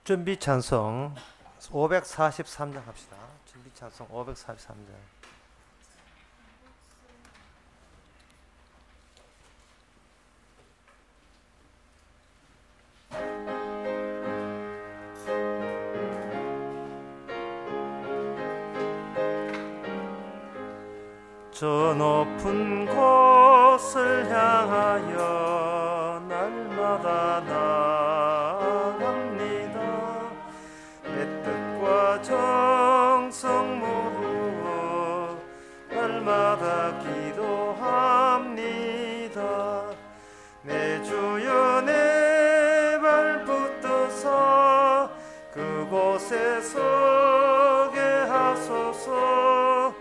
준비 찬송 543장 합시다. 준비 찬송 543장. 저 높은 곳을 향하여 날마다 나아갑니다. 내 뜻과 정성 모르어 날마다 기도합니다. 내 주여 내 발 붙드사 그곳에 서게 하소서.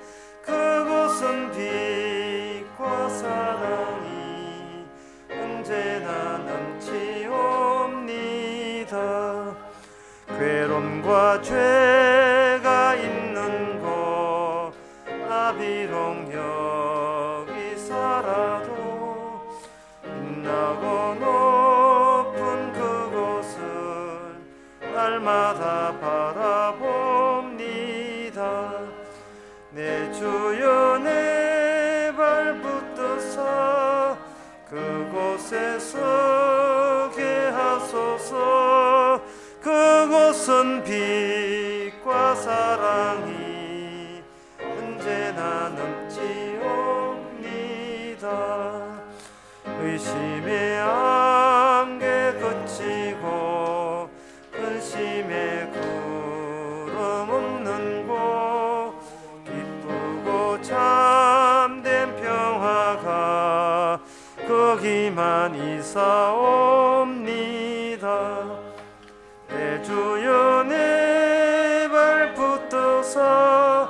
그곳은 빛과 사랑이 언제나 넘치옵니다. 괴로움과 죄가 있는 곳 나 비록 여기 살아도 빛나고 높은 그곳을 날마다 바라봅니다. 내 주여 내 발 붙드사 그곳에 서게 하소서. 그곳은 빛과 사랑이 언제나 넘치옵니다. 의심의 안개 그치고 근심의 구름 없는 곳 참된 평화가 거기만 있사옵니다. 내 주여 내 발 붙드사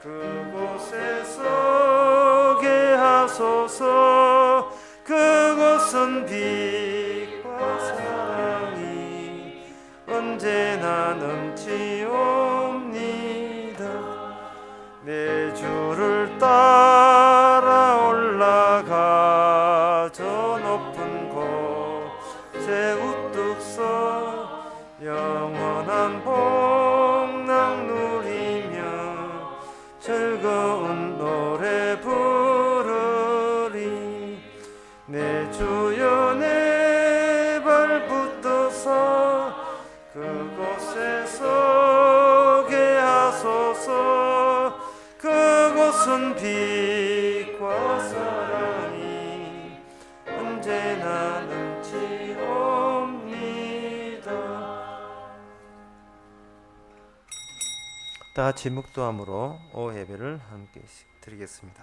그곳에 서게 하소서. 그곳은 빛과 사랑이 언제나 넘치옵니다. 내 주를 따라 올라가 저 높은 곳에 우뚝 서 영원한 복락 누리며 즐거운 노래 부르리. 내 주여 내 발 붙드사 그곳에 서게 하소서. 그곳은 빛과 사랑이 언제나 넘치옵니다. 다 같이 묵도함으로 오예배를 함께 드리겠습니다.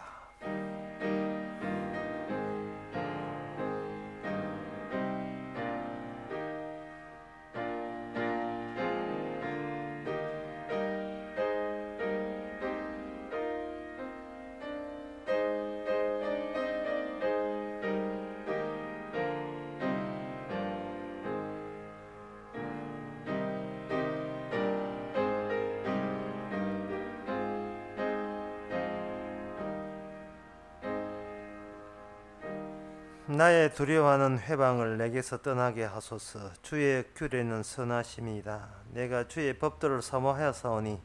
나의 두려워하는 회방을 내게서 떠나게 하소서. 주의 규례는 선하심이다. 내가 주의 법도를 사모하였사오니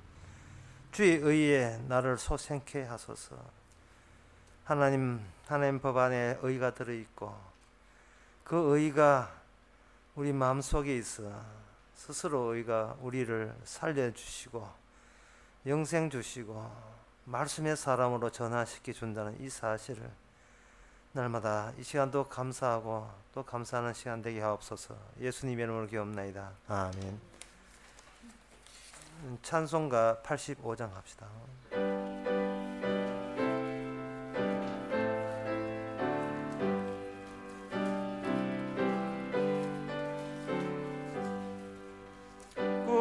주의 의에 나를 소생케 하소서. 하나님 법 안에 의가 들어있고 그 의가 우리 마음속에 있어 스스로 의가 우리를 살려주시고 영생 주시고 말씀의 사람으로 전화시켜 준다는 이 사실을 날마다 이 시간도 감사하고 또 감사하는 시간 되게 하옵소서. 예수님의 이름으로 기도합나이다. 아멘. 찬송가 85장 합시다.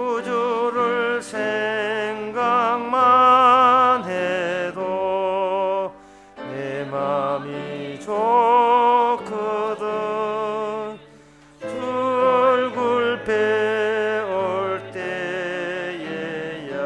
구주를 생각만 해도 내 마음이 좋거든. 주 얼굴 배울 때에야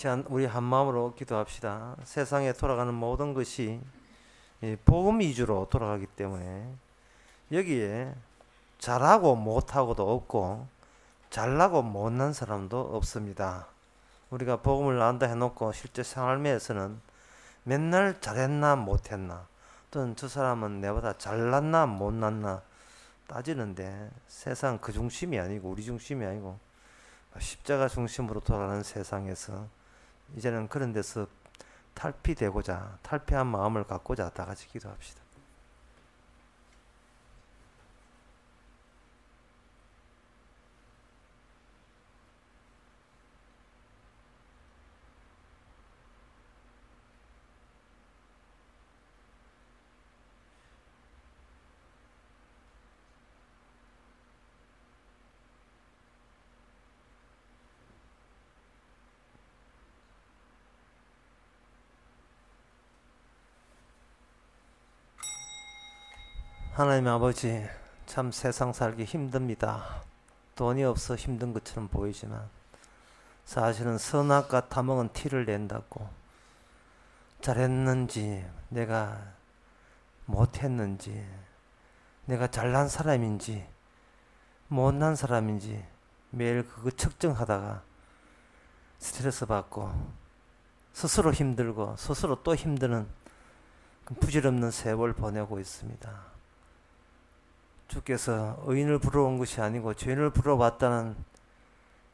시간 우리 한 마음으로 기도합시다. 세상에 돌아가는 모든 것이 복음 위주로 돌아가기 때문에 여기에 잘하고 못하고도 없고 잘나고 못난 사람도 없습니다. 우리가 복음을 안다 해놓고 실제 생활에서는 맨날 잘했나 못했나 또는 저 사람은 내보다 잘났나 못났나 따지는데 세상 그 중심이 아니고 우리 중심이 아니고 십자가 중심으로 돌아가는 세상에서 이제는 그런 데서 탈피되고자 탈피한 마음을 갖고자 다 같이 기도합시다. 하나님 아버지, 참 세상 살기 힘듭니다. 돈이 없어 힘든 것처럼 보이지만 사실은 선악과 탐욕은 티를 낸다고 잘했는지 내가 못했는지 내가 잘난 사람인지 못난 사람인지 매일 그거 측정하다가 스트레스 받고 스스로 힘들고 스스로 또 힘드는 부질없는 세월 보내고 있습니다. 주께서 의인을 부러운 것이 아니고 죄인을 부러웠다는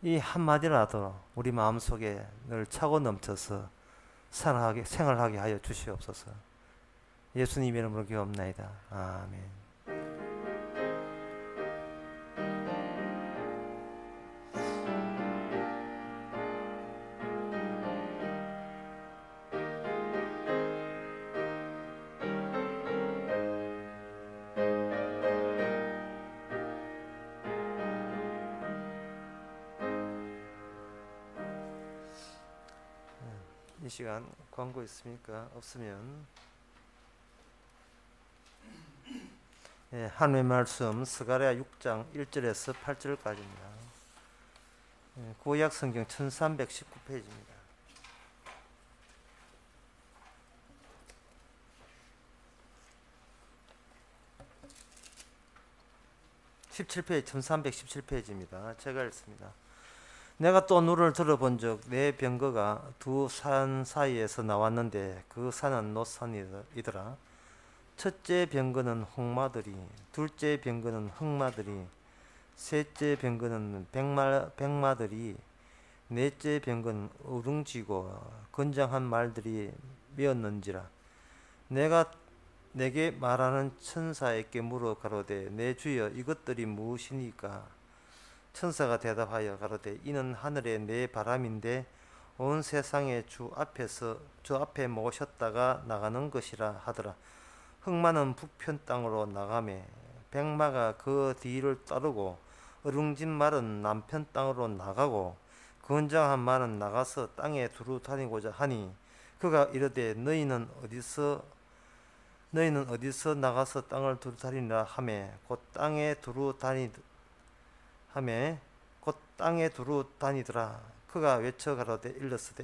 이 한마디라도 우리 마음속에 늘 차고 넘쳐서 생활하게 하여 주시옵소서. 예수님 이름으로 기도합나이다. 아멘. 이 시간 광고 있습니까? 없으면 하나님의 말씀 스가랴 6장 1절에서 8절까지입니다. 구약 성경 1319페이지입니다. 17페이지 1317페이지입니다. 제가 읽습니다. 내가 또 누를 들어본즉 내 병거가 두 산 사이에서 나왔는데 그 산은 노산이더라. 첫째 병거는 홍마들이, 둘째 병거는 흑마들이, 셋째 병거는 백마들이, 넷째 병거는 우릉지고 건장한 말들이 메었는지라. 내가 내게 말하는 천사에게 물어 가로되 내 주여 이것들이 무엇이니까? 천사가 대답하여 가로되 이는 하늘의 내 바람인데 온 세상의 주 앞에 모셨다가 나가는 것이라 하더라. 흑마는 북편 땅으로 나가매 백마가 그 뒤를 따르고 어룽진 말은 남편 땅으로 나가고 건장한 말은 나가서 땅에 두루 다니고자 하니 그가 이르되 너희는 어디서 나가서 땅을 두루 다니라 하매 곧 땅에 두루 다니더라. 그가 외쳐 가로되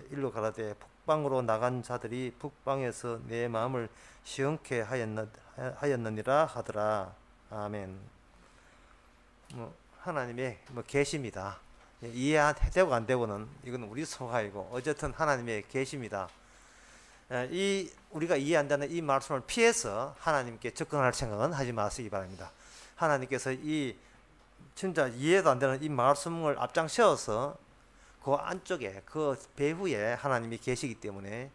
일로 가로되 북방으로 나간 자들이 북방에서 내 마음을 시원케 하였느니라 하더라. 아멘. 하나님의 계시입니다. 이해되고 안 되고는 이건 우리 소화이고 어쨌든 하나님의 계시입니다. 우리가 이해 안 되는 이 말씀을 피해서 하나님께 접근할 생각은 하지 마시기 바랍니다. 하나님께서 진짜 이해도 안 되는 이 말씀을 앞장세워서 그 안쪽에 그 배후에 하나님이 계시기 때문에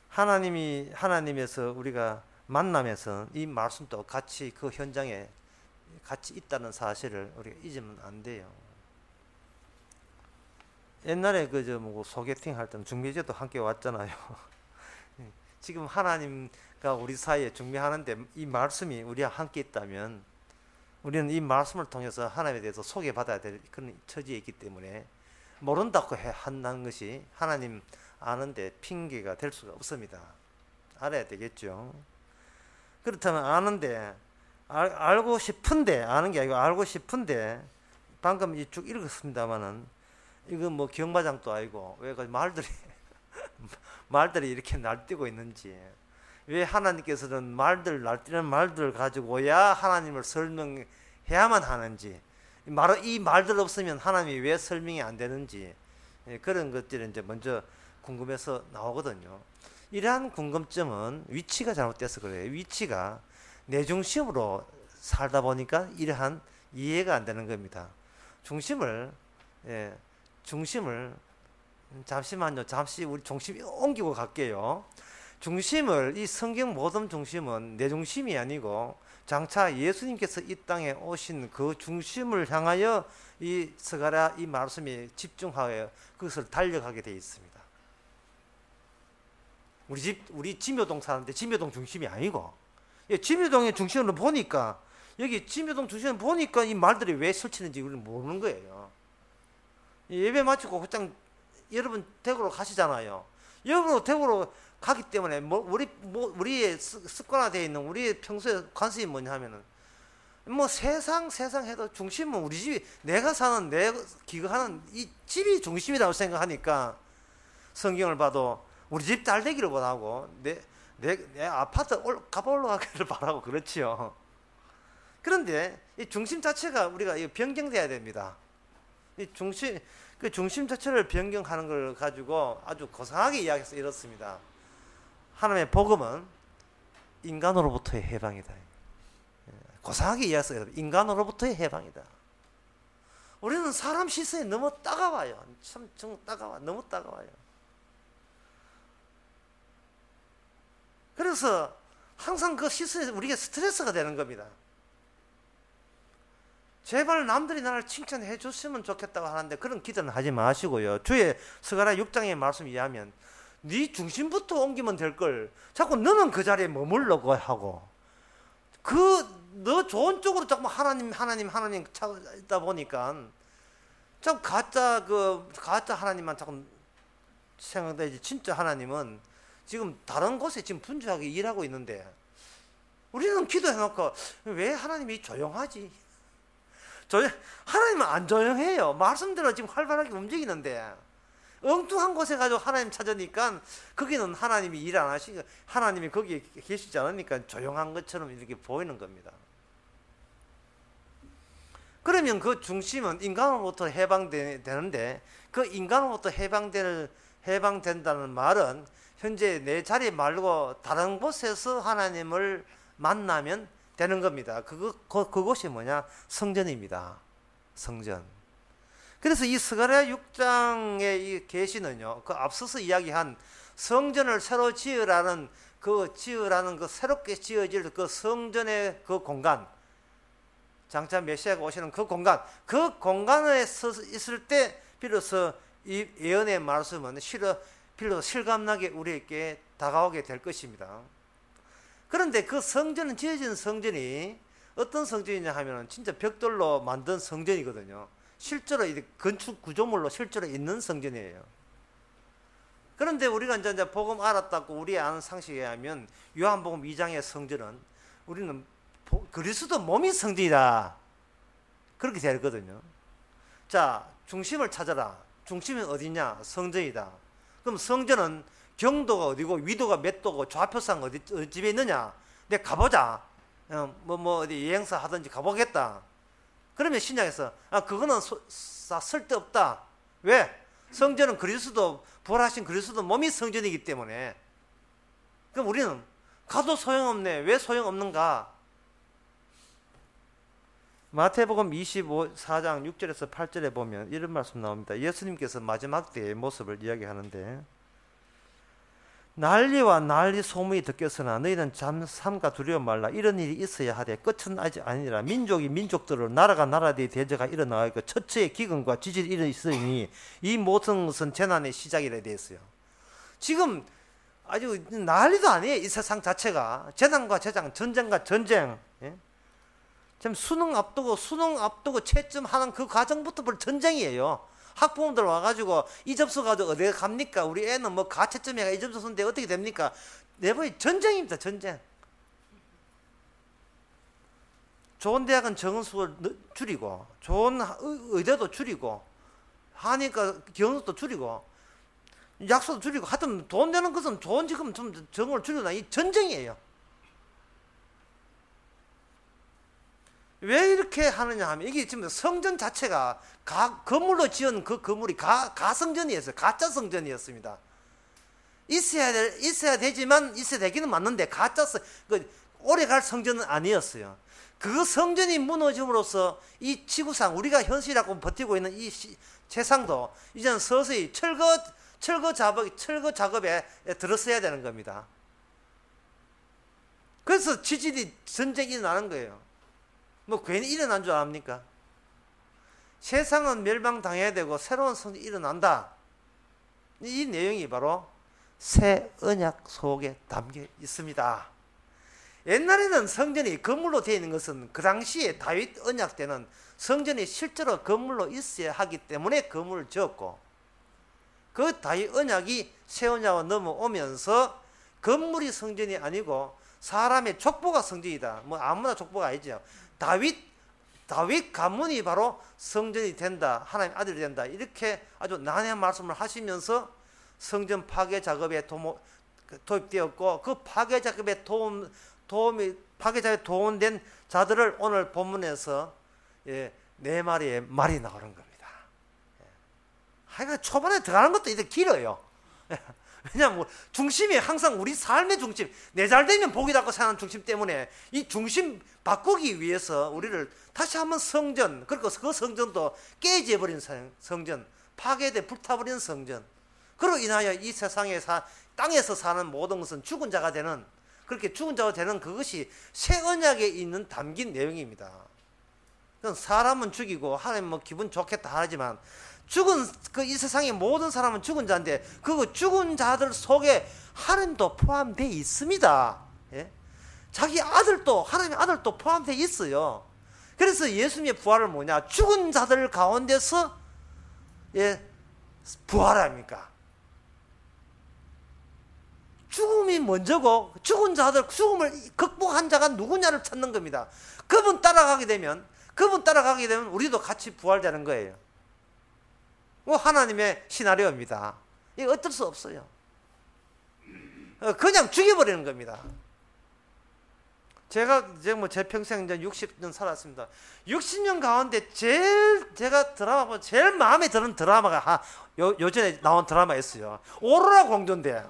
하나님에서 우리가 만나면서 이 말씀도 같이 그 현장에 같이 있다는 사실을 우리가 잊으면 안 돼요. 옛날에 소개팅 할 때는 중매제도 함께 왔잖아요. 지금 하나님과 우리 사이에 중매하는데 이 말씀이 우리와 함께 있다면 우리는 이 말씀을 통해서 하나님에 대해서 소개받아야 될 그런 처지에 있기 때문에 모른다고 한다는 것이 하나님 아는데 핑계가 될 수가 없습니다. 알아야 되겠죠. 그렇다면 아는데 알고 싶은데 아는 게 아니고 알고 싶은데 방금 쭉 읽었습니다마는 이건 뭐 경마장도 아니고 왜 그 말들이 이렇게 날뛰고 있는지, 왜 하나님께서는 날뛰는 말들을 가지고야 하나님을 설명해야만 하는지, 이 말들 없으면 하나님이 왜 설명이 안 되는지, 그런 것들이 이제 먼저 궁금해서 나오거든요. 이러한 궁금점은 위치가 잘못돼서 그래요. 위치가 내 중심으로 살다 보니까 이러한 이해가 안 되는 겁니다. 중심을 잠시만요. 잠시 우리 중심 옮기고 갈게요. 이 성경 모든 중심은 내 중심이 아니고 장차 예수님께서 이 땅에 오신 그 중심을 향하여 이 스가랴 이 말씀이 집중하여 그것을 달려가게 되어 있습니다. 우리 진묘동 사는데 진묘동 중심이 아니고, 진묘동의 중심으로 보니까, 여기 진묘동 중심을 보니까 이 말들이 왜 설치는지 우리는 모르는 거예요. 예배 마치고 곧장 여러분 대구로 가시잖아요. 여러분 대구로 가기 때문에 우리의 습관화되어 있는 우리의 평소에 관심이 뭐냐 하면은 세상 해도 중심은 우리 집이, 내가 사는 기거하는 이 집이 중심이라고 생각하니까 성경을 봐도 우리 집 잘 되기를 원하고 내 아파트 올라가기를 바라고 그렇지요. 그런데 이 중심 자체가 우리가 변경돼야 됩니다. 이 중심 자체를 변경하는 걸 가지고 아주 고상하게 이야기해서 이렇습니다. 하나님의 복음은 인간으로부터의 해방이다. 고상하게 이야기해서 인간으로부터의 해방이다. 우리는 사람 시선이 너무 따가워요. 참 너무 따가워요. 그래서 항상 그 시선이 우리가 스트레스가 되는 겁니다. 제발 남들이 나를 칭찬해 줬으면 좋겠다고 하는데 그런 기도는 하지 마시고요. 주의 스가랴 6장의 말씀 이해하면 네 중심부터 옮기면 될 걸 자꾸 너는 그 자리에 머물려고 하고, 너 좋은 쪽으로 자꾸 하나님 찾다 보니까 자꾸 가짜 하나님만 자꾸 생각되지, 진짜 하나님은 지금 다른 곳에 지금 분주하게 일하고 있는데, 우리는 기도해놓고 왜 하나님이 조용하지? 하나님은 안 조용해요. 말씀대로 지금 활발하게 움직이는데 엉뚱한 곳에 가지고 하나님 찾으니까 거기는 하나님이 일 안 하시고 하나님이 거기에 계시지 않으니까 조용한 것처럼 이렇게 보이는 겁니다. 그러면 그 중심은 인간으로부터 해방되는데, 그 인간으로부터 해방된다는 말은 현재 내 자리 말고 다른 곳에서 하나님을 만나면 되는 겁니다. 그곳이 뭐냐? 성전입니다. 성전. 그래서 이 스가랴 6장의 이 계시는요, 그 앞서서 이야기한 성전을 새로 지으라는 그 새롭게 지어질 그 성전의 그 공간, 장차 메시아가 오시는 그 공간에 있을 때 비로소 이 예언의 말씀은 비로소 실감나게 우리에게 다가오게 될 것입니다. 그런데 그 성전은, 지어진 성전이 어떤 성전이냐 하면 진짜 벽돌로 만든 성전이거든요. 실제로 건축 구조물로 실제로 있는 성전이에요. 그런데 우리가 이제 복음 알았다고 우리 아는 상식에 의하면 요한복음 2장의 성전은 우리는 그리스도 몸이 성전이다, 그렇게 되거든요. 자, 중심을 찾아라. 중심이 어디냐? 성전이다. 그럼 성전은 경도가 어디고 위도가 몇 도고 좌표상 어디 집에 있느냐? 내가 가보자. 어디 여행사 하든지 가보겠다. 그러면 신약에서 그거는 쓸데없다. 왜? 성전은 그리스도, 부활하신 그리스도 몸이 성전이기 때문에. 그럼 우리는 가도 소용없네. 왜 소용없는가? 마태복음 24장 6절에서 8절에 보면 이런 말씀 나옵니다. 예수님께서 마지막 때의 모습을 이야기하는데, 난리와 난리 소문이 듣겠으나 너희는 삼가 두려워 말라. 이런 일이 있어야 하되 끝은 아직 아니라 민족이 민족들로 나라가 나라들이 대제가 일어나고 처처의 기근과 지질이 일어있으니 이 모든 것은 재난의 시작이라 되어 있어요. 지금 아주 난리도 아니에요. 이 세상 자체가 재난과 재장, 전쟁과 전쟁. 예? 지금 수능 앞두고 채점하는 그 과정부터 벌써 전쟁이에요. 학부모들 와가지고 이 접수 가지고 어디 갑니까? 우리 애는 뭐 가채점이가 이 접수인데 어떻게 됩니까? 내부의 전쟁입니다. 전쟁. 좋은 대학은 정원 수를 줄이고 좋은 의대도 줄이고 하니까 경수도 줄이고 약속도 줄이고 하여튼 돈 되는 것은 좋은 지금 좀 정을 줄이나 이 전쟁이에요. 왜 이렇게 하느냐 하면 이게 지금 성전 자체가 건물로 지은 그 건물이 가성전이었어요. 가짜 성전이었습니다. 있어야 되지만 있어야 되기는 맞는데 오래 갈 성전은 아니었어요. 그 성전이 무너짐으로써 이 지구상 우리가 현실이라고 버티고 있는 이 세상도 이제는 서서히 철거 작업에 들어서야 되는 겁니다. 그래서 지질이 전쟁이 일어나는 거예요. 뭐 괜히 일어난 줄 압니까? 세상은 멸망당해야 되고 새로운 성전이 일어난다. 이 내용이 바로 새 언약 속에 담겨 있습니다. 옛날에는 성전이 건물로 되어 있는 것은 그 당시에 다윗 언약 때는 성전이 실제로 건물로 있어야 하기 때문에 건물을 지었고, 그 다윗 언약이 새 언약으로 넘어오면서 건물이 성전이 아니고 사람의 족보가 성전이다. 뭐 아무나 족보가 아니죠. 다윗 가문이 바로 성전이 된다. 하나님의 아들이 된다. 이렇게 아주 난해한 말씀을 하시면서 성전 파괴 작업에 도입되었고, 그 파괴 작업에 파괴 작업에 도움된 자들을 오늘 본문에서 네 마리의 말이 나오는 겁니다. 하여간 초반에 들어가는 것도 이제 길어요. 왜냐하면 중심이 항상 우리 삶의 중심, 내 잘되면 복이라고 생각하는 중심 때문에 이 중심 바꾸기 위해서 우리를 다시 한번 성전, 그리고 그 성전도 깨져버린 성전, 파괴돼 불타버린 성전, 그로 인하여 이 세상에 땅에서 사는 모든 것은 죽은 자가 되는, 그렇게 죽은 자가 되는 그것이 새 언약에 있는 담긴 내용입니다. 사람은 죽이고 하나님 뭐 기분 좋겠다 하지만 죽은 이 세상의 모든 사람은 죽은 자인데 그 죽은 자들 속에 하나님도 포함되어 있습니다. 예? 자기 아들도, 하나님의 아들도 포함되어 있어요. 그래서 예수님의 부활은 뭐냐? 죽은 자들 가운데서 부활합니까? 죽음이 먼저고 죽은 자들, 죽음을 극복한 자가 누구냐를 찾는 겁니다. 그분 따라가게 되면 우리도 같이 부활되는 거예요. 하나님의 시나리오입니다. 이거 어쩔 수 없어요. 그냥 죽여버리는 겁니다. 제가 이제 뭐 제 평생 이제 60년 살았습니다. 60년 가운데 제가 드라마 보면 제일 마음에 드는 드라마가 요전에 나온 드라마가 있어요. 오로라 공주인데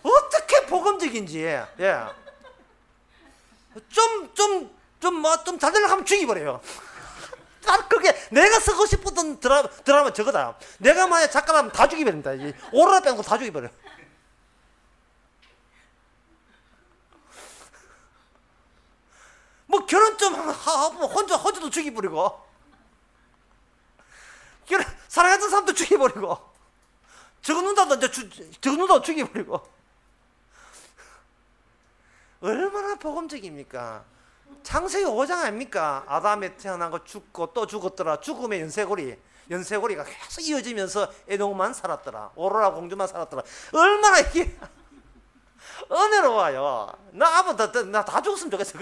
어떻게 복음적인지, 좀 잘 되려고 하면 죽여버려요. 그게 내가 쓰고 싶었던 드라마 저거다. 내가 만약 작가라면 다 죽여버립니다. 오로라 빼고 다 죽여버려. 뭐 결혼 좀 하고 혼자도 죽여버리고, 사랑했던 사람도 죽여버리고, 적는다도 죽여버리고. 얼마나 복음적입니까? 창세기 5장 아닙니까? 아담에 태어난 거 죽고 또 죽었더라. 죽음의 연쇄고리가 계속 이어지면서 에돔만 살았더라. 오로라 공주만 살았더라. 얼마나 이게 은혜로워요. 나 다 죽었으면 좋겠어.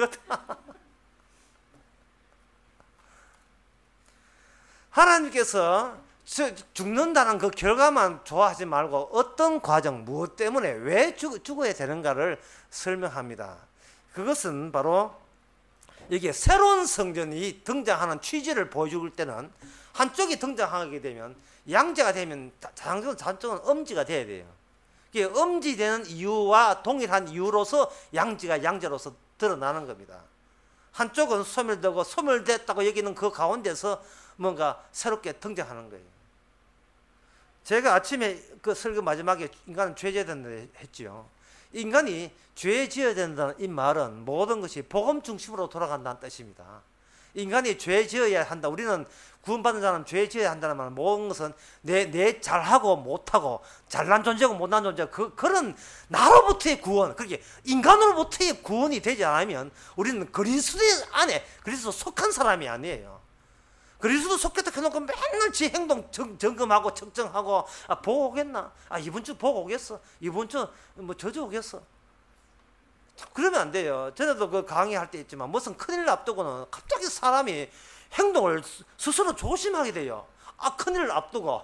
하나님께서 죽는다는 그 결과만 좋아하지 말고 어떤 과정, 무엇 때문에 왜 죽어야 되는가를 설명합니다. 그것은 바로 여기에 새로운 성전이 등장하는 취지를 보여줄 때는, 한쪽이 등장하게 되면 양자가 되면 단쪽은 음지가 돼야 돼요. 이게 음지되는 이유와 동일한 이유로서 양지가 양자로서 드러나는 겁니다. 한쪽은 소멸되고 소멸됐다고 여기는 그 가운데서 뭔가 새롭게 등장하는 거예요. 제가 아침에 그 설교 마지막에 인간은 죄 지어야 된다 했지요. 인간이 죄 지어야 된다는 이 말은 모든 것이 복음 중심으로 돌아간다는 뜻입니다. 인간이 죄 지어야 한다. 우리는 구원받는 자는 죄 지어야 한다는 말은 모든 것은 내 잘하고 못하고 잘난 존재고 못난 존재, 그런 나로부터의 구원, 그렇게 인간으로부터의 구원이 되지 않으면 우리는 그리스도 안에, 그리스도 속한 사람이 아니에요. 그리스도 속겠다 해놓고 맨날 지 행동 점검하고 측정하고, 보고 오겠나? 이번 주 보고 오겠어? 이번 주 뭐 저주 오겠어? 그러면 안 돼요. 전에도 그 강의할 때 있지만 무슨 큰일 앞두고는 갑자기 사람이 행동을 스스로 조심하게 돼요. 큰일을 앞두고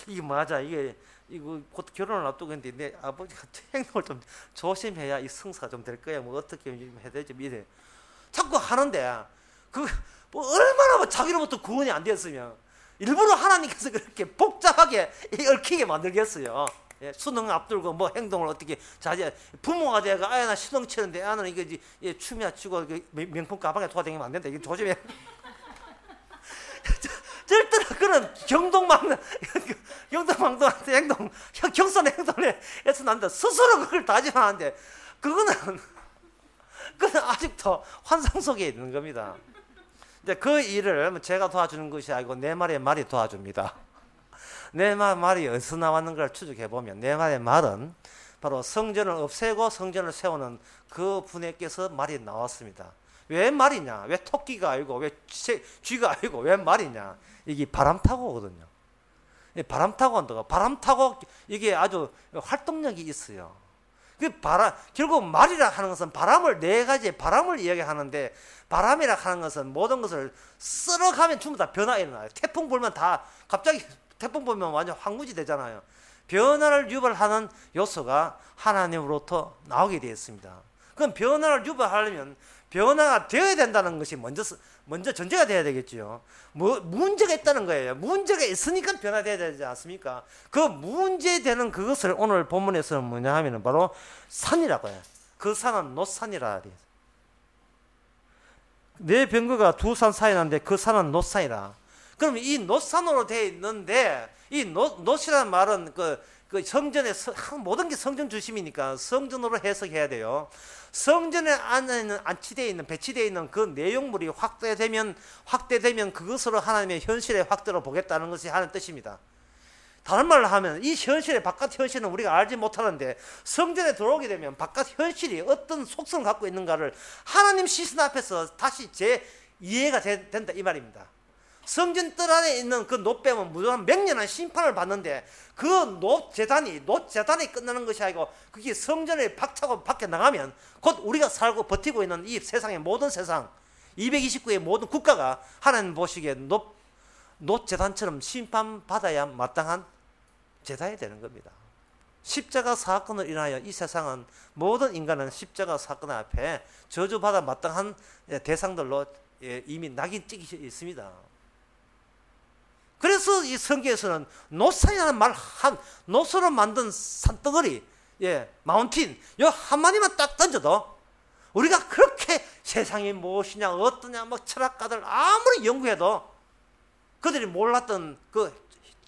이게 맞아 이거 곧 결혼을 앞두고 있는데 내 아버지가 행동을 좀 조심해야 이 성사가 좀 될 거야. 뭐 어떻게 해야 될지 이래. 자꾸 하는데 뭐 얼마나 뭐 자기로부터 구원이 안 되었으면 일부러 하나님께서 그렇게 복잡하게 얽히게 만들겠어요. 예, 수능 앞두고 뭐 행동을 어떻게 자제 부모가 제가 아야 나 수능 치는데 아는 이거 춤이야 추고 명품 가방에 돌아다니면 안 된다. 이거 조심해. 절대로 그런 경동망동한테 행동, 경선의 행동에 해서 난다. 스스로 그걸 다짐하는데, 그거는 아직도 환상 속에 있는 겁니다. 근데 그 일을 제가 도와주는 것이 아니고 내 말의 말이 도와줍니다. 내 말이 어디서 나왔는가를 추적해보면 내 말의 말은 바로 성전을 없애고 성전을 세우는 그 분에게서 말이 나왔습니다. 왜 말이냐? 왜 토끼가 아니고 왜 쥐가 아니고 왜 말이냐? 이게 바람 타고 오거든요. 바람 타고 온다고. 바람 타고 이게 아주 활동력이 있어요. 그 결국 말이라 하는 것은 바람을 네 가지의 바람을 이야기하는데 바람이라 하는 것은 모든 것을 쓸어가면 전부 다 변화가 일어나요. 태풍 불면 다 갑자기 태풍 불면 완전 황무지 되잖아요. 변화를 유발하는 요소가 하나님으로부터 나오게 되어 있습니다. 그럼 변화를 유발하려면 변화가 되어야 된다는 것이 먼저 전제가 돼야 되겠죠. 문제가 있다는 거예요. 문제가 있으니까 변화돼야 되지 않습니까? 그 문제되는 그것을 오늘 본문에서는 뭐냐 하면은 바로 산이라고 해요. 그 산은 놋산이라 그래요. 네 병거가 두 산 사이에 나는데 그 산은 놋산이라. 그럼 이 놋산으로 되어 있는데 이 놋이라는 말은 그 성전에 모든 게 성전 중심이니까 성전으로 해석해야 돼요. 성전에 안치되어 있는 배치되어 있는 그 내용물이 확대되면 그것으로 하나님의 현실의 확대로 보겠다는 것이 하는 뜻입니다. 다른 말로 하면 이 현실의 바깥 현실은 우리가 알지 못하는데 성전에 들어오게 되면 바깥 현실이 어떤 속성을 갖고 있는가를 하나님 시선 앞에서 다시 이해가 된다 이 말입니다. 성전 뜰 안에 있는 그 놋뱀은 무조건 맹렬한 심판을 받는데 그 놋재단이 끝나는 것이 아니고 그게 성전에 박차고 밖에 나가면 곧 우리가 살고 버티고 있는 이 세상의 모든 세상 229의 모든 국가가 하나님 보시기에 놋재단처럼 심판받아야 마땅한 제단이 되는 겁니다. 십자가 사건을 인하여 이 세상은 모든 인간은 십자가 사건 앞에 저주받아 마땅한 대상들로 이미 낙인 찍혀 있습니다. 그래서 이 성경에서는 놋산이라는 놋으로 만든 산덩어리, 마운틴, 요 한마디만 딱 던져도 우리가 그렇게 세상이 무엇이냐, 어떠냐, 뭐 철학가들 아무리 연구해도 그들이 몰랐던 그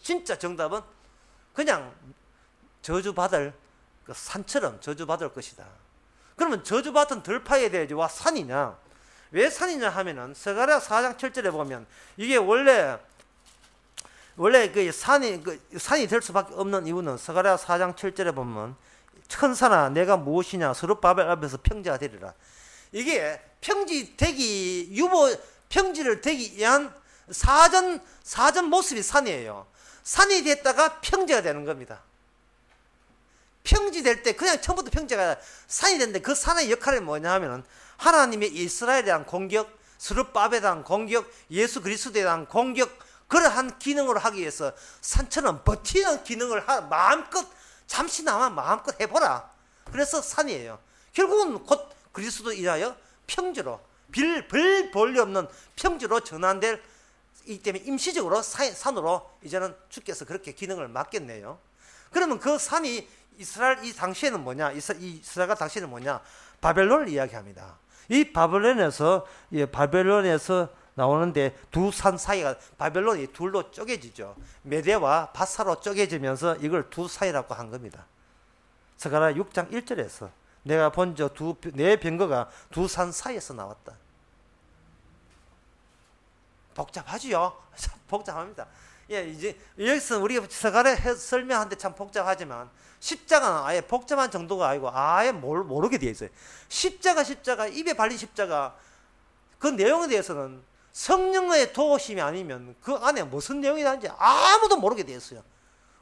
진짜 정답은 그냥 저주받을 그 산처럼 저주받을 것이다. 그러면 저주받은 들판에 대해 와 산이냐? 왜 산이냐 하면은 스가랴 4장 7절에 보면 이게 원래 그 산이 될 수밖에 없는 이유는 스가랴 4장 7절에 보면 천사나 내가 무엇이냐 스룹바벨 앞에서 평지가 되리라. 이게 평지를 되기 위한 사전 모습이 산이에요. 산이 됐다가 평지가 되는 겁니다. 평지 될 때 그냥 처음부터 평지가 산이 됐는데 그 산의 역할이 뭐냐 하면은 하나님의 이스라엘에 대한 공격, 스룹바벨에 대한 공격, 예수 그리스도에 대한 공격, 그러한 기능을 하기 위해서 산처럼 버티는 기능을 마음껏 잠시나마 마음껏 해보라. 그래서 산이에요. 결국은 곧 그리스도 인하여 평지로 별 볼일 없는 평지로 전환될 이 때문에 임시적으로 산으로 이제는 주께서 그렇게 기능을 맡겼네요. 그러면 그 산이 이스라엘 이 당시에는 뭐냐? 이스라엘가 당시에는 뭐냐? 바벨론을 이야기합니다. 이 바벨론에서 나오는데 두 산 사이가 바벨론이 둘로 쪼개지죠. 메대와 바사로 쪼개지면서 이걸 두 사이라고 한 겁니다. 스가랴 6장 1절에서 내가 본저 네 병거가 두 산 사이에서 나왔다. 복잡하지요? 참 복잡합니다. 이제 여기서 우리가 스가랴 설명하는데 참 복잡하지만 십자가는 아예 복잡한 정도가 아니고 아예 모르게 되어 있어요. 십자가 입에 발린 십자가 그 내용에 대해서는 성령의 도우심이 아니면 그 안에 무슨 내용이 나는지 아무도 모르게 되었어요.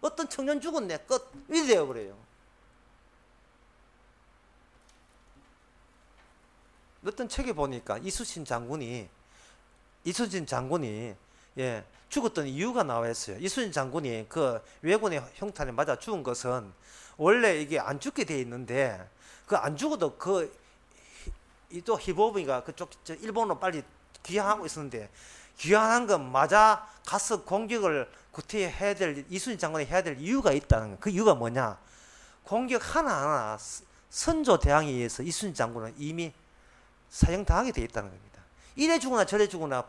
어떤 청년 죽었네 끝 이래 되어버려요. 어떤 책에 보니까 이순신 장군이 예, 죽었던 이유가 나와 있어요. 이순신 장군이 그 왜군의 형탄에 맞아 죽은 것은 원래 이게 안 죽게 돼 있는데 그 안 죽어도 또 히보부가 그쪽 일본으로 빨리 귀향하고 있었는데 귀향한 건 맞아 가서 공격을 구태해야 될 이순신 장군이 해야 될 이유가 있다는 거예요. 그 이유가 뭐냐? 공격 하나하나 선조 대항에 의해서 이순신 장군은 이미 사형당하게 돼 있다는 겁니다. 이래 죽으나 저래 죽으나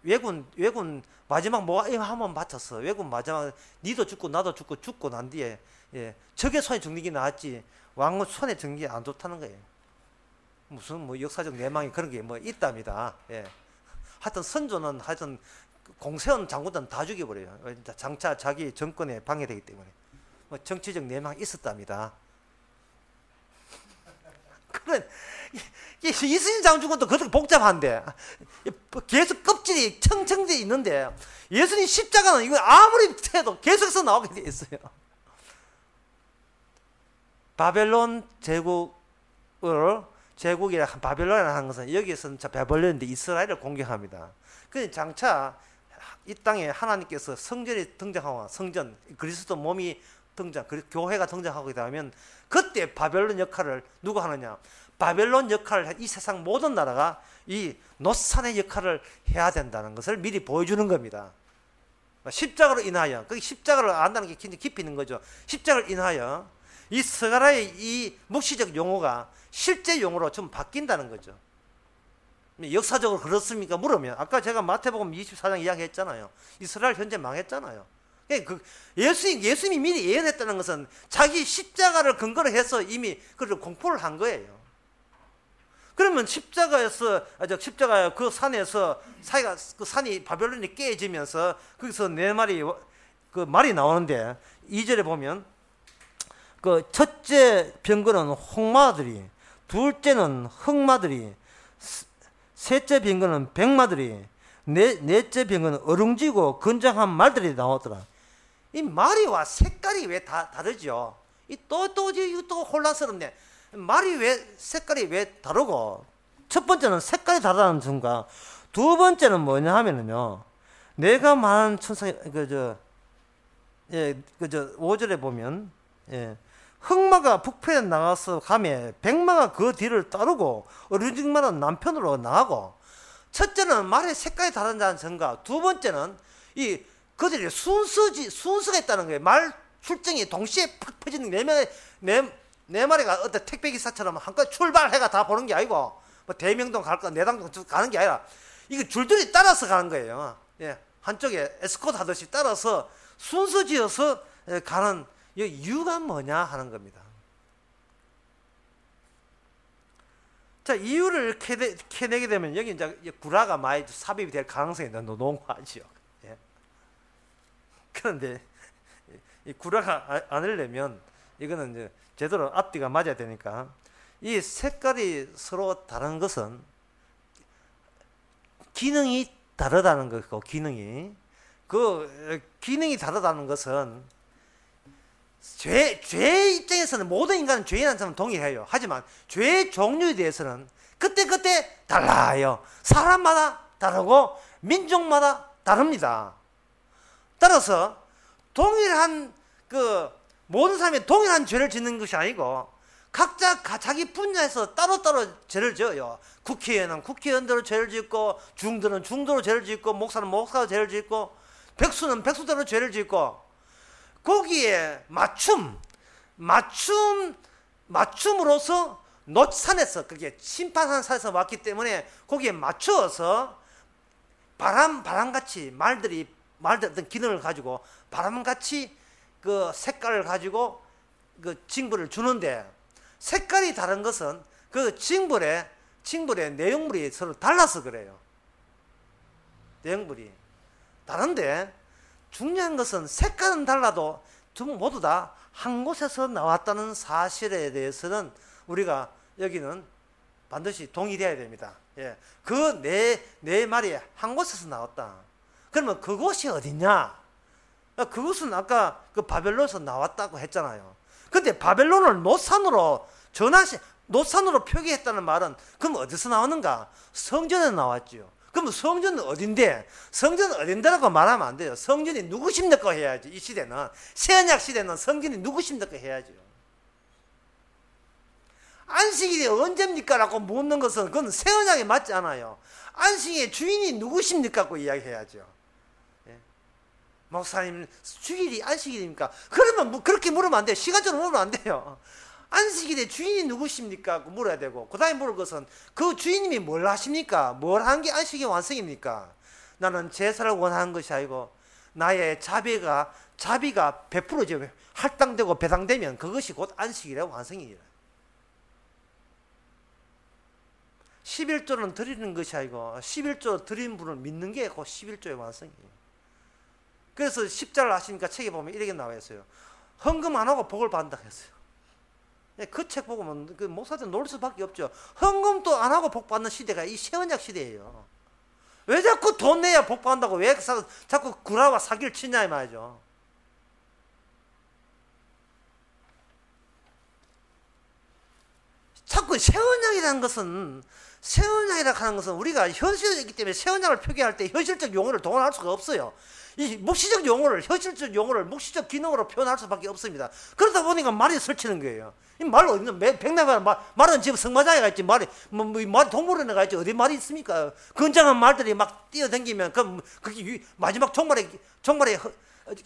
왜군 마지막 뭐 한번 맞췄어. 왜군 마지막 니도 죽고 나도 죽고 난 뒤에 예, 적의 손에 죽는 게 나았지 왕의 손에 죽는 게 안 좋다는 거예요. 무슨 뭐 역사적 내망이 그런 게 뭐 있답니다. 예. 하여튼 선조는 하여튼 공세원 장군들은 다 죽여버려요. 장차 자기 정권에 방해되기 때문에 뭐 정치적 내망이 있었답니다. 그런 이순신 장군도 그렇게 복잡한데 계속 껍질이 청청돼 있는데 예수님 십자가는 이거 아무리 해도 계속해서 나오게 돼 있어요. 바벨론 제국이라 바벨론이라는 한 것은 여기에서는 바벨론인데 이스라엘을 공격합니다. 그 장차 이 땅에 하나님께서 성전이 등장하고 성전 그리스도 몸이 등장 교회가 등장하게 되면 그때 바벨론 역할을 누가 하느냐? 바벨론 역할을 이 세상 모든 나라가 이 노산의 역할을 해야 된다는 것을 미리 보여주는 겁니다. 십자가로 인하여 그 십자가를 안다는 게 굉장히 깊이 있는 거죠. 십자가를 인하여 이 스가랴의 이 묵시적 용어가 실제 용어로 좀 바뀐다는 거죠. 역사적으로 그렇습니까? 물으면 아까 제가 마태복음 24장 이야기했잖아요. 이스라엘 현재 망했잖아요. 예수님이 미리 예언했다는 것은 자기 십자가를 근거로 해서 이미 그걸 공포를 한 거예요. 그러면 십자가 그 산에서 그 산이 바벨론이 깨지면서 거기서 네 마리 그 말이 나오는데 2절에 보면 그 첫째 병거는 홍마들이, 둘째는 흑마들이, 셋째 병거는 백마들이, 넷째 병거는 어룽지고 건장한 말들이 나오더라. 이 말이와 색깔이 왜 다르죠? 또 혼란스럽네. 말이 왜 색깔이 왜 다르고? 첫 번째는 색깔이 다르다는 점과 두 번째는 뭐냐 하면은요. 내가 말한 천사 5절에 보면 흑마가 북편에 나가서 가매 백마가 그 뒤를 따르고 어루직마는 남편으로 나가고 첫째는 말의 색깔이 다르다는 점과 두 번째는 이 그들이 순서가 있다는 거예요. 말 출정이 동시에 팍 퍼지는 네 마리가 어떤 택배기사처럼 한껏 출발해가 다 보는 게 아니고 뭐 대명동 갈까 내당동 가는 게 아니라 이거 줄줄이 따라서 가는 거예요. 예, 한쪽에 에스코트 하듯이 따라서 순서 지어서 가는 이유가 뭐냐 하는 겁니다. 자, 이유를 캐내게 되면 여기 이제 구라가 많이 삽입이 될 가능성이 농후하죠. 예. 그런데 이 구라가 아니려면 이거는 이제 제대로 앞뒤가 맞아야 되니까 이 색깔이 서로 다른 것은 기능이 다르다는 거고 기능이 다르다는 것은 죄의 입장에서는 모든 인간은 죄인한 점은 동일해요. 하지만 죄의 종류에 대해서는 그때 달라요. 사람마다 다르고 민족마다 다릅니다. 따라서 동일한 모든 사람이 동일한 죄를 짓는 것이 아니고 각자 자기 분야에서 따로따로 죄를 지어요. 국회의원은 국회의원대로 죄를 짓고 중들은 중도로 죄를 짓고 목사는 목사로 죄를 짓고 백수는 백수대로 죄를 짓고 거기에 맞춤으로서 노산에서 그게 심판하는 산에서 왔기 때문에 거기에 맞추어서 바람같이 말들 어떤 기능을 가지고 바람같이 그 색깔을 가지고 그 징벌을 주는데 색깔이 다른 것은 그 징벌의 내용물이 서로 달라서 그래요. 내용물이 다른데 중요한 것은 색깔은 달라도 모두 다 한 곳에서 나왔다는 사실에 대해서는 우리가 여기는 반드시 동일해야 됩니다. 예. 그 네 마리 한 곳에서 나왔다. 그러면 그곳이 어디냐? 그것은 아까 그 바벨론에서 나왔다고 했잖아요. 근데 바벨론을 노산으로 표기했다는 말은 그럼 어디서 나오는가? 성전에서 나왔죠. 그 그럼 성전은 어딘데? 성전은 어딘데라고 말하면 안 돼요. 성전이 누구십니까 해야지. 이 시대는, 새언약 시대는 성전이 누구십니까 해야죠. 안식일이 언제입니까? 라고 묻는 것은 그건 새언약에 맞지 않아요. 안식일의 주인이 누구십니까? 고 이야기해야죠. 예? 목사님, 주일이 안식일입니까? 그러면 뭐 그렇게 물으면 안 돼요. 시간적으로 물으면 안 돼요. 안식일의 주인이 누구십니까? 고 물어야 되고, 그 다음에 물을 것은 그 주인님이 뭘 하십니까? 뭘 한 게 안식의 완성입니까? 나는 제사를 원하는 것이 아니고 나의 자비가 100% 할당되고 배당되면 그것이 곧 안식일의 완성이에요. 11조는 드리는 것이 아니고 11조 드린 분을 믿는 게 곧 11조의 완성이에요. 그래서 십자를 하시니까 책에 보면 이렇게 나와 있어요. 헌금 안 하고 복을 받는다 했어요. 그 책 보면 그 목사들 놀 수밖에 없죠. 헌금도 안 하고 복 받는 시대가 이 새언약 시대예요. 왜 자꾸 돈 내야 복 받는다고 왜 자꾸 구라와 사기를 치냐 이 말이죠. 자꾸 새언약이라는 것은 우리가 현실이기 때문에 새언약을 표기할 때 현실적 용어를 동원할 수가 없어요. 이 묵시적 용어를 현실적 용어를 묵시적 기능으로 표현할 수밖에 없습니다. 그러다 보니까 말이 설치는 거예요. 이 말 어디 백나가 말은 지금 성마장에 가 있지 말이 동물원에 가 있지 어디 말이 있습니까? 건장한 말들이 막 뛰어다니면 그게 마지막 종말의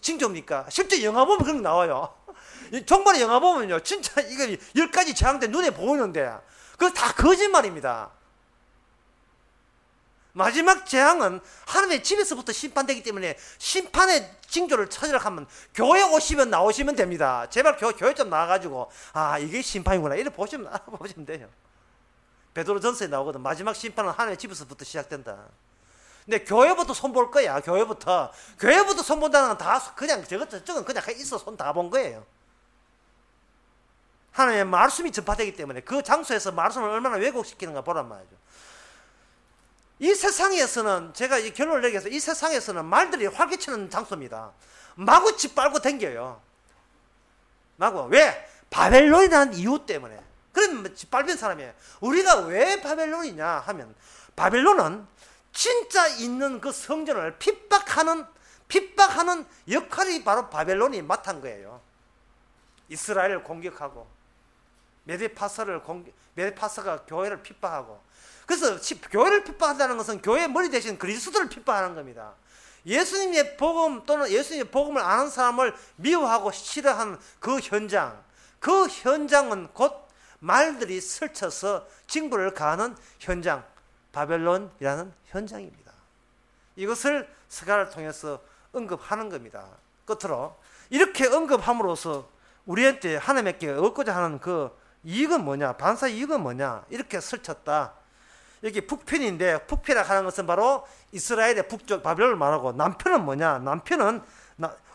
징조입니까? 실제 영화 보면 그런 거 나와요. 종말의 영화 보면요 진짜 이거 10가지 재앙들 눈에 보이는데 그거 다 거짓말입니다. 마지막 재앙은 하나님의 집에서부터 심판되기 때문에 심판의 징조를 찾으려고 하면 교회 오시면 나오시면 됩니다. 제발 교회 좀 나와가지고 이게 심판이구나 이렇게 알아보시면 돼요. 베드로전서에 나오거든. 마지막 심판은 하나님의 집에서부터 시작된다. 근데 교회부터 손볼 거야. 교회부터 손본다는 건 다 그냥 저건 그냥 있어 손 다 본 거예요. 하나님의 말씀이 전파되기 때문에 그 장소에서 말씀을 얼마나 왜곡시키는가 보란 말이죠. 이 세상에서는 제가 이 결론을 내기 위해서 이 세상에서는 말들이 활개치는 장소입니다. 마구 짓밟고 댕겨요. 왜? 바벨론이라는 이유 때문에. 그러면 짓밟힌 사람이에요. 우리가 왜 바벨론이냐 하면 바벨론은 진짜 있는 그 성전을 핍박하는 역할이 바로 바벨론이 맡은 거예요. 이스라엘을 공격하고 메데파사가 교회를 핍박하고, 그래서 교회를 핍박한다는 것은 교회의 머리 대신 그리스도를 핍박하는 겁니다. 예수님의 복음 또는 예수님의 복음을 아는 사람을 미워하고 싫어하는 그 현장은 곧 말들이 설쳐서 징벌을 가하는 현장, 바벨론이라는 현장입니다. 이것을 스가를 통해서 언급하는 겁니다. 끝으로 이렇게 언급함으로써 우리한테 하나님께 얻고자 하는 그 이익은 뭐냐, 반사 이익은 뭐냐, 이렇게 설쳤다. 여기 북편인데, 북편이라 하는 것은 바로 이스라엘의 북쪽 바벨론을 말하고, 남편은 뭐냐, 남편은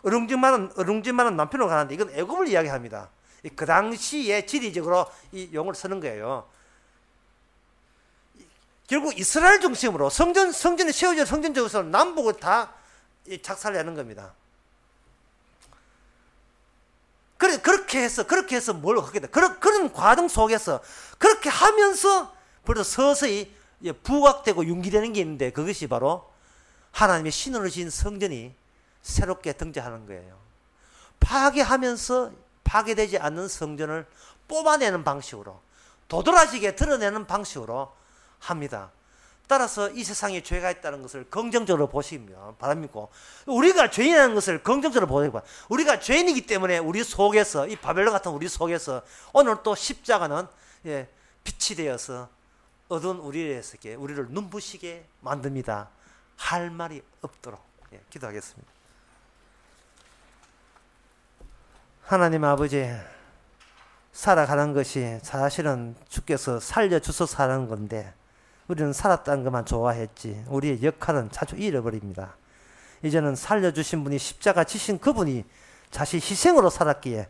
어룽짐만은 남편으로 가는데 이건 애굽을 이야기합니다. 그 당시에 지리적으로 이 용어를 쓰는 거예요. 결국 이스라엘 중심으로 성전이 세워진 성전 쪽에서 남북을 다 작살내는 겁니다. 그렇게 해서 뭘 하게 돼? 그런 과정 속에서 그렇게 하면서 벌써 서서히 부각되고 융기되는 게 있는데, 그것이 바로 하나님의 신으로 지은 성전이 새롭게 등장하는 거예요. 파괴하면서 파괴되지 않는 성전을 뽑아내는 방식으로, 도드라지게 드러내는 방식으로 합니다. 따라서 이 세상에 죄가 있다는 것을 긍정적으로 보시면 바랍니다. 우리가 죄인이라는 것을 긍정적으로 보시기 바랍니다. 우리가 죄인이기 때문에 우리 속에서, 이 바벨론 같은 우리 속에서 오늘 또 십자가는 빛이 되어서 어두운 우리를 눈부시게 만듭니다. 할 말이 없도록 기도하겠습니다. 하나님 아버지, 살아가는 것이 사실은 주께서 살려주셔서 사는 건데 우리는 살았다는 것만 좋아했지 우리의 역할은 자주 잃어버립니다. 이제는 살려주신 분이 십자가 지신 그분이 자신 희생으로 살았기에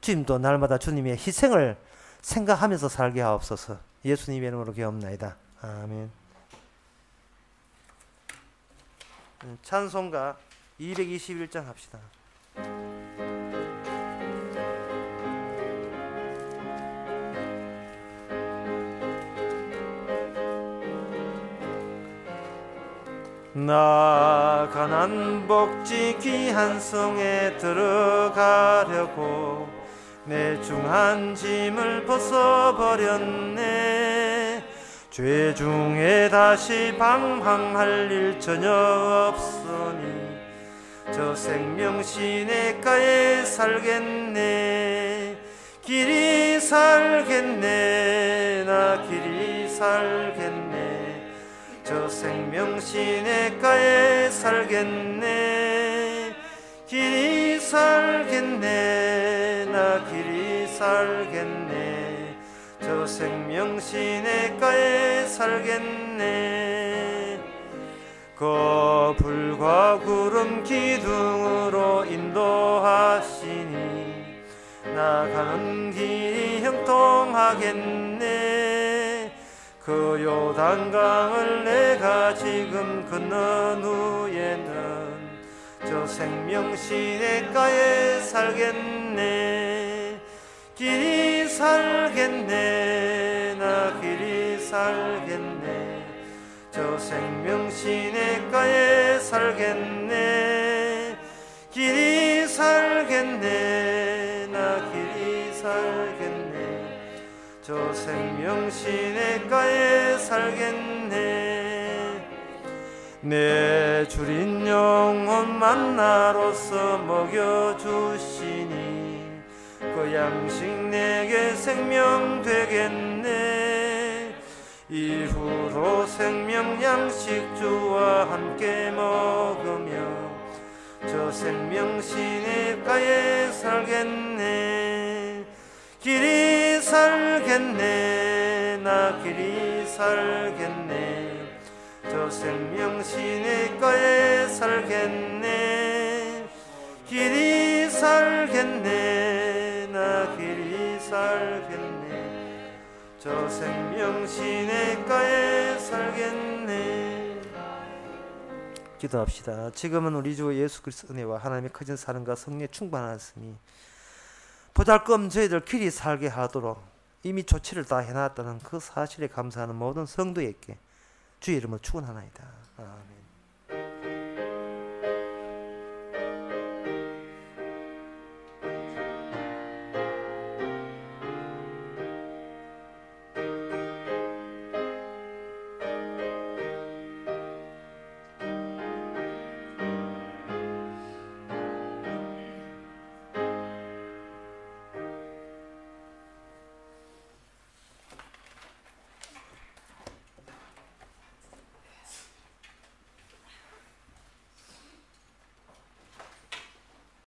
주님도 날마다 주님의 희생을 생각하면서 살게 하옵소서. 예수님의 이름으로 기도합나이다. 아멘. 찬송가 221장 합시다. 나 가난 복지 귀한 성에 들어가려고 내 중한 짐을 벗어버렸네. 죄 중에 다시 방황할 일 전혀 없으니 저 생명 시냇가에 살겠네. 길이 살겠네. 나 길이 살겠네. 저 생명 시냇가에 살겠네. 길이 살겠네. 나 길이 살겠네. 저 생명 시냇가에 살겠네. 그 불과 구름 기둥으로 인도하시니 나가는 길이 형통하겠네. 그 요단강을 내가 지금 건넌 후에는 저 생명 시냇가에 살겠네. 길이 살겠네. 나 길이 살겠네. 저 생명 시냇가에 살겠네. 길이 살겠네. 나 길이 살겠네. 저 생명 시냇가에 살겠네. 내 주린 영혼 만나로서 먹여주시니 그 양식 내게 생명 되겠네. 이후로 생명 양식 주와 함께 먹으며 저 생명 시냇가에 살겠네. 길이 살겠네. 나 길이 살겠네. 저 생명 시냇가에 살겠네. 길이 살겠네. 나 길이 살겠네. 저 생명 시냇가에 살겠네. 기도합시다. 지금은 우리 주 예수 그리스도 은혜와 하나님의 커진 사랑과 성령의 충만하심이 보잘것 저희들 길이 살게 하도록 이미 조치를 다 해놨다는 그 사실에 감사하는 모든 성도에게 주의 이름으로 축원하나이다. 아멘.